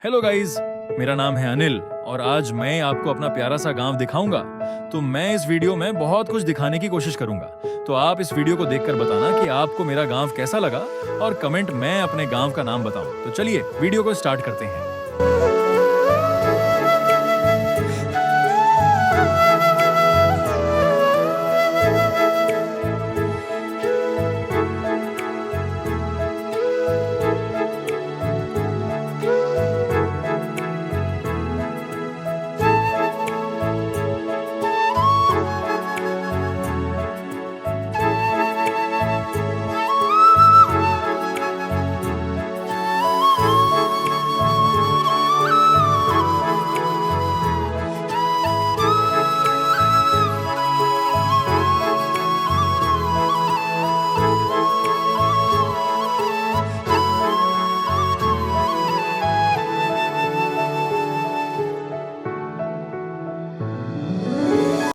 Hello guys, मेरा नाम है अनिल और आज मैं आपको अपना प्यारा सा गांव दिखाऊंगा। तो मैं इस वीडियो में बहुत कुछ दिखाने की कोशिश करूंगा। तो आप इस वीडियो को देखकर बताना कि आपको मेरा गांव कैसा लगा और कमेंट में अपने गांव का नाम बताऊं। तो चलिए वीडियो को स्टार्ट करते हैं।